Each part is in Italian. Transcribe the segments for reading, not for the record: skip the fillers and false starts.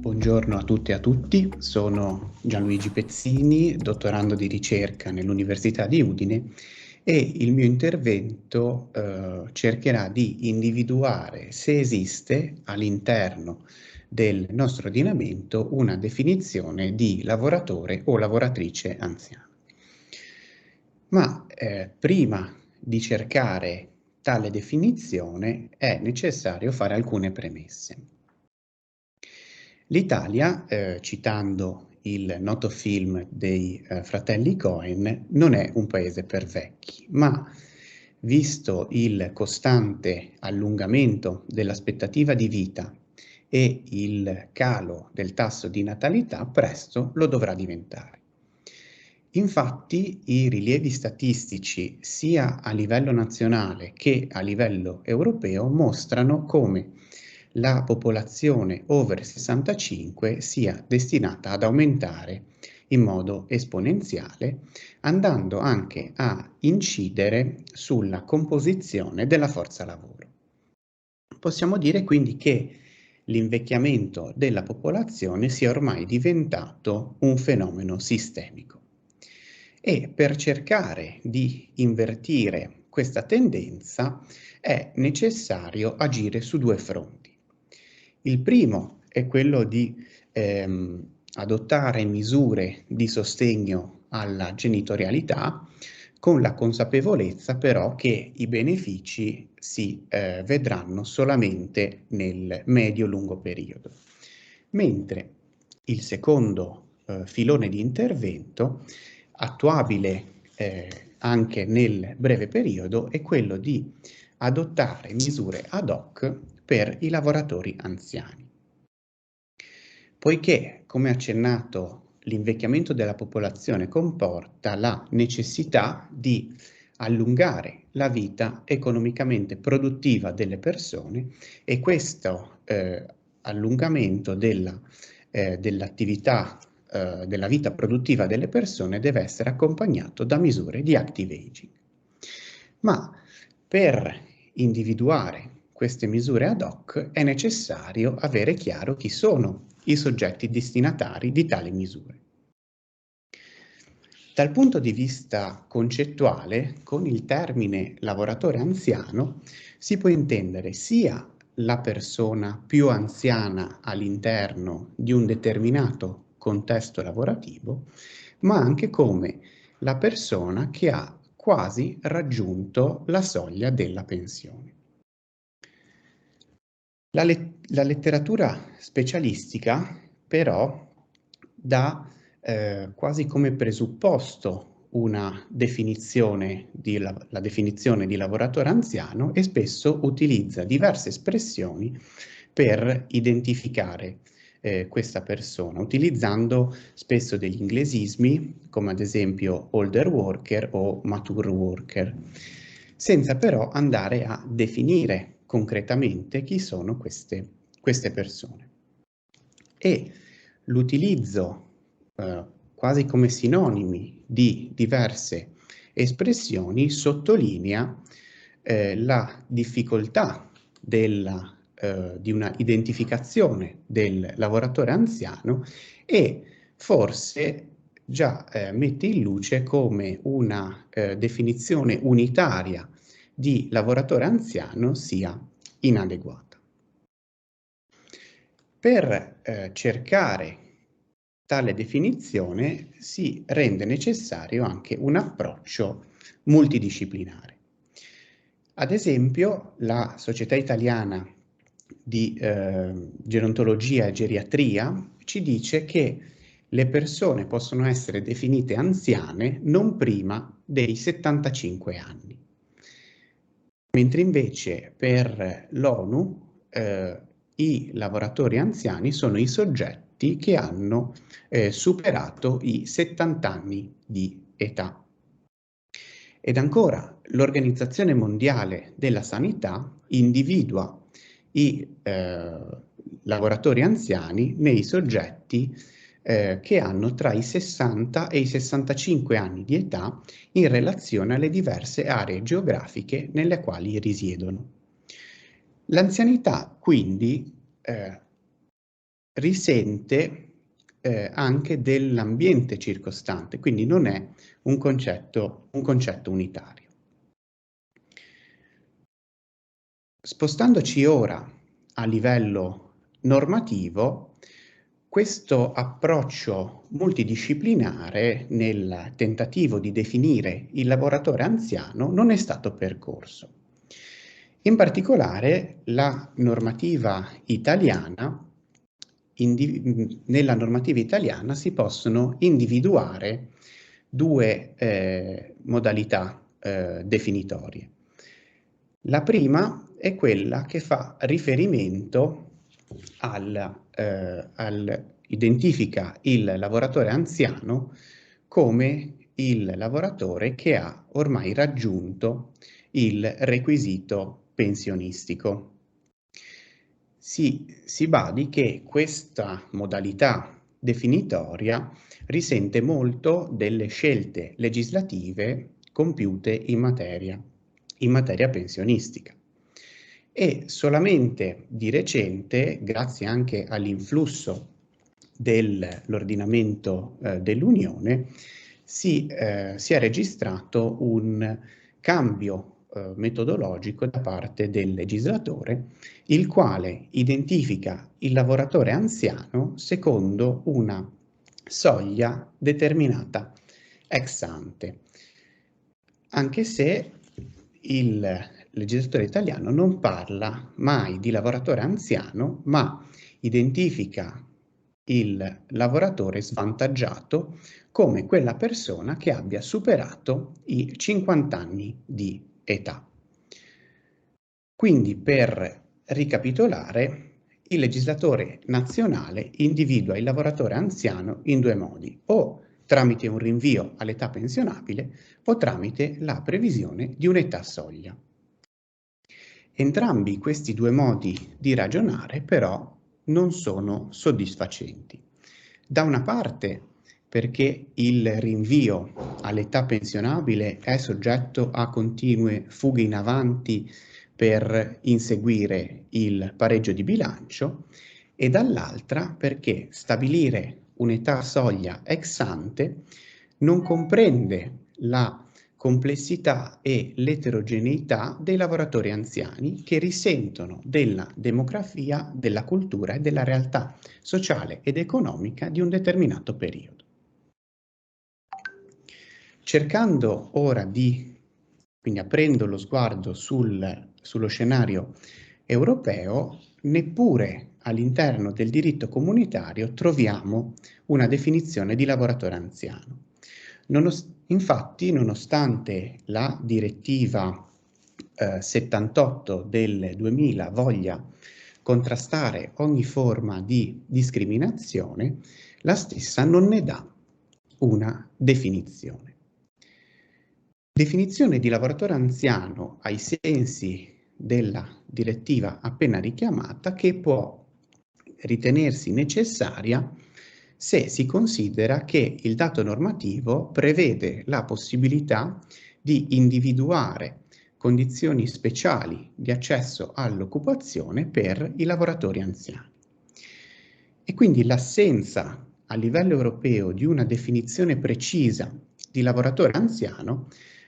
Buongiorno a tutte e a tutti, sono Gianluigi Pezzini, dottorando di ricerca nell'Università di Udine e il mio intervento cercherà di individuare se esiste all'interno del nostro ordinamento una definizione di lavoratore o lavoratrice anziana. Ma prima di cercare tale definizione è necessario fare alcune premesse. L'Italia, citando il noto film dei fratelli Coen, non è un paese per vecchi, ma visto il costante allungamento dell'aspettativa di vita e il calo del tasso di natalità, presto lo dovrà diventare. Infatti, i rilievi statistici sia a livello nazionale che a livello europeo mostrano come la popolazione over 65 sia destinata ad aumentare in modo esponenziale, andando anche a incidere sulla composizione della forza lavoro. Possiamo dire quindi che l'invecchiamento della popolazione sia ormai diventato un fenomeno sistemico. E per cercare di invertire questa tendenza è necessario agire su due fronti. Il primo è quello di adottare misure di sostegno alla genitorialità, con la consapevolezza però che i benefici si vedranno solamente nel medio-lungo periodo. Mentre il secondo filone di intervento, attuabile anche nel breve periodo, è quello di adottare misure ad hoc per i lavoratori anziani. Poiché, come accennato, l'invecchiamento della popolazione comporta la necessità di allungare la vita economicamente produttiva delle persone e questo allungamento dell'attività della vita produttiva delle persone deve essere accompagnato da misure di active aging. Ma per individuare queste misure ad hoc è necessario avere chiaro chi sono i soggetti destinatari di tali misure. Dal punto di vista concettuale, con il termine lavoratore anziano si può intendere sia la persona più anziana all'interno di un determinato contesto lavorativo, ma anche come la persona che ha quasi raggiunto la soglia della pensione. La letteratura specialistica però dà quasi come presupposto una definizione la definizione di lavoratore anziano e spesso utilizza diverse espressioni per identificare questa persona, utilizzando spesso degli inglesismi come ad esempio older worker o mature worker, senza però andare a definire concretamente chi sono queste persone. E l'utilizzo quasi come sinonimi di diverse espressioni sottolinea la difficoltà di una identificazione del lavoratore anziano e forse già mette in luce come una definizione unitaria di lavoratore anziano sia inadeguata. Per cercare tale definizione si rende necessario anche un approccio multidisciplinare. Ad esempio, la Società Italiana di Gerontologia e Geriatria ci dice che le persone possono essere definite anziane non prima dei 75 anni, mentre invece per l'ONU i lavoratori anziani sono i soggetti che hanno superato i 70 anni di età. Ed ancora, l'Organizzazione Mondiale della Sanità individua i lavoratori anziani nei soggetti che hanno tra i 60 e i 65 anni di età in relazione alle diverse aree geografiche nelle quali risiedono. L'anzianità quindi risente anche dell'ambiente circostante, quindi non è un concetto unitario. Spostandoci ora a livello normativo, questo approccio multidisciplinare nel tentativo di definire il lavoratore anziano non è stato percorso. In particolare nella normativa italiana si possono individuare due modalità definitorie. La prima è quella che fa riferimento identifica il lavoratore anziano come il lavoratore che ha ormai raggiunto il requisito pensionistico. Si badi che questa modalità definitoria risente molto delle scelte legislative compiute in materia pensionistica. E solamente di recente, grazie anche all'influsso dell'ordinamento dell'Unione, si è registrato un cambio metodologico da parte del legislatore, il quale identifica il lavoratore anziano secondo una soglia determinata ex ante, anche se il legislatore italiano non parla mai di lavoratore anziano, ma identifica il lavoratore svantaggiato come quella persona che abbia superato i 50 anni di età. Quindi, per ricapitolare, il legislatore nazionale individua il lavoratore anziano in due modi: o tramite un rinvio all'età pensionabile o tramite la previsione di un'età soglia. Entrambi questi due modi di ragionare però non sono soddisfacenti. Da una parte perché il rinvio all'età pensionabile è soggetto a continue fughe in avanti per inseguire il pareggio di bilancio, e dall'altra perché stabilire un'età soglia ex ante non comprende la complessità e l'eterogeneità dei lavoratori anziani che risentono della demografia, della cultura e della realtà sociale ed economica di un determinato periodo. Cercando ora quindi aprendo lo sguardo sullo scenario europeo, neppure all'interno del diritto comunitario troviamo una definizione di lavoratore anziano. Infatti, nonostante la direttiva 78 del 2000 voglia contrastare ogni forma di discriminazione, la stessa non ne dà una definizione. Definizione di lavoratore anziano ai sensi della direttiva appena richiamata, che può ritenersi necessaria se si considera che il dato normativo prevede la possibilità di individuare condizioni speciali di accesso all'occupazione per i lavoratori anziani. E quindi l'assenza a livello europeo di una definizione precisa di lavoratore anziano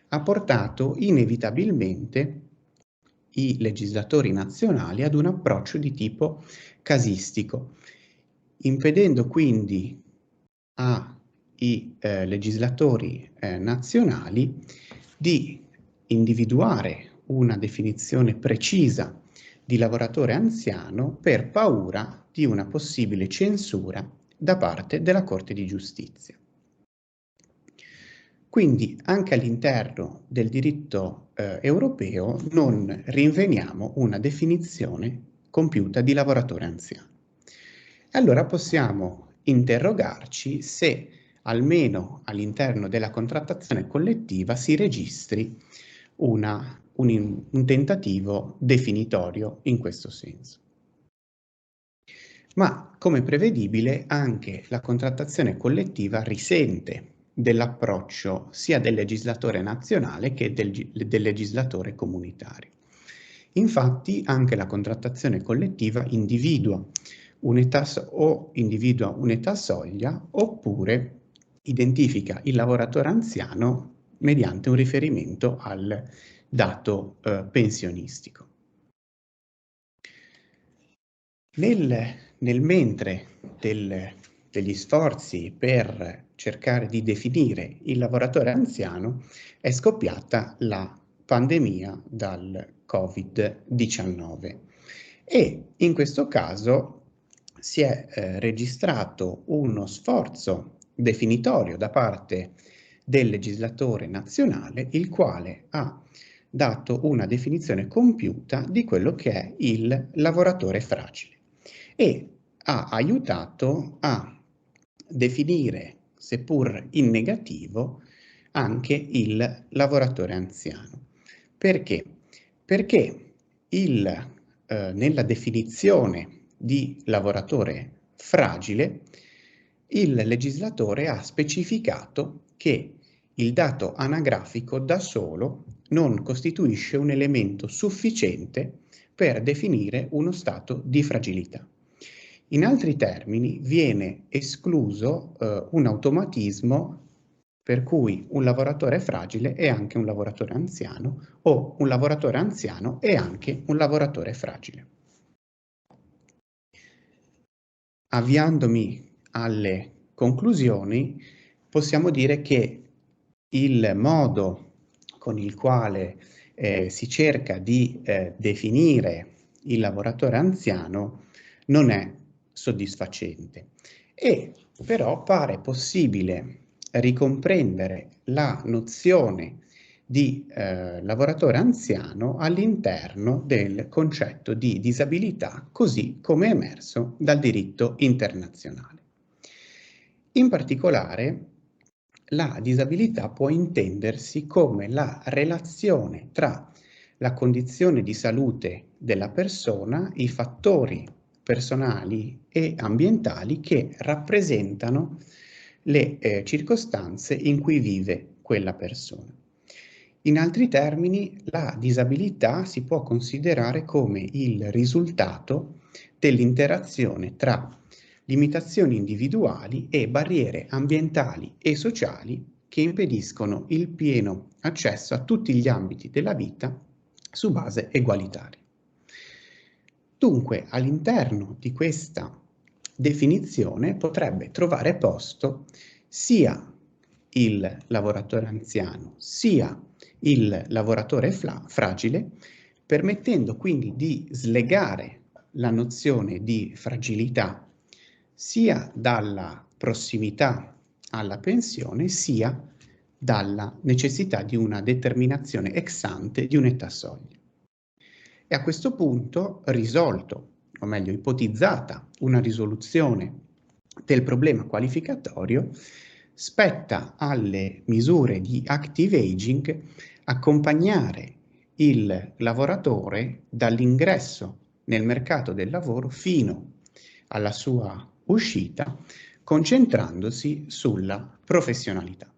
ha portato inevitabilmente i legislatori nazionali ad un approccio di tipo casistico, impedendo quindi ai legislatori nazionali di individuare una definizione precisa di lavoratore anziano per paura di una possibile censura da parte della Corte di Giustizia. Quindi anche all'interno del diritto europeo non rinveniamo una definizione compiuta di lavoratore anziano. Allora possiamo interrogarci se almeno all'interno della contrattazione collettiva si registri un tentativo definitorio in questo senso. Ma, come prevedibile, anche la contrattazione collettiva risente dell'approccio sia del legislatore nazionale che del legislatore comunitario. Infatti, anche la contrattazione collettiva individua o individua un'età soglia, oppure identifica il lavoratore anziano mediante un riferimento al dato pensionistico. Nel mentre degli sforzi per cercare di definire il lavoratore anziano, è scoppiata la pandemia dal Covid-19 e in questo caso si è registrato uno sforzo definitorio da parte del legislatore nazionale, il quale ha dato una definizione compiuta di quello che è il lavoratore fragile e ha aiutato a definire, seppur in negativo, anche il lavoratore anziano. Perché? Perché nella definizione di lavoratore fragile, il legislatore ha specificato che il dato anagrafico da solo non costituisce un elemento sufficiente per definire uno stato di fragilità. In altri termini, viene escluso un automatismo per cui un lavoratore fragile è anche un lavoratore anziano o un lavoratore anziano è anche un lavoratore fragile. Avviandomi alle conclusioni, possiamo dire che il modo con il quale si cerca di definire il lavoratore anziano non è soddisfacente e però pare possibile ricomprendere la nozione di lavoratore anziano all'interno del concetto di disabilità così come emerso dal diritto internazionale. In particolare, la disabilità può intendersi come la relazione tra la condizione di salute della persona, i fattori personali e ambientali che rappresentano le circostanze in cui vive quella persona. In altri termini, la disabilità si può considerare come il risultato dell'interazione tra limitazioni individuali e barriere ambientali e sociali che impediscono il pieno accesso a tutti gli ambiti della vita su base egualitaria. Dunque, all'interno di questa definizione potrebbe trovare posto sia il lavoratore anziano, sia il lavoratore fragile, permettendo quindi di slegare la nozione di fragilità sia dalla prossimità alla pensione, sia dalla necessità di una determinazione ex ante di un'età soglia. E a questo punto, risolto, o meglio ipotizzata, una risoluzione del problema qualificatorio, spetta alle misure di active aging accompagnare il lavoratore dall'ingresso nel mercato del lavoro fino alla sua uscita, concentrandosi sulla professionalità.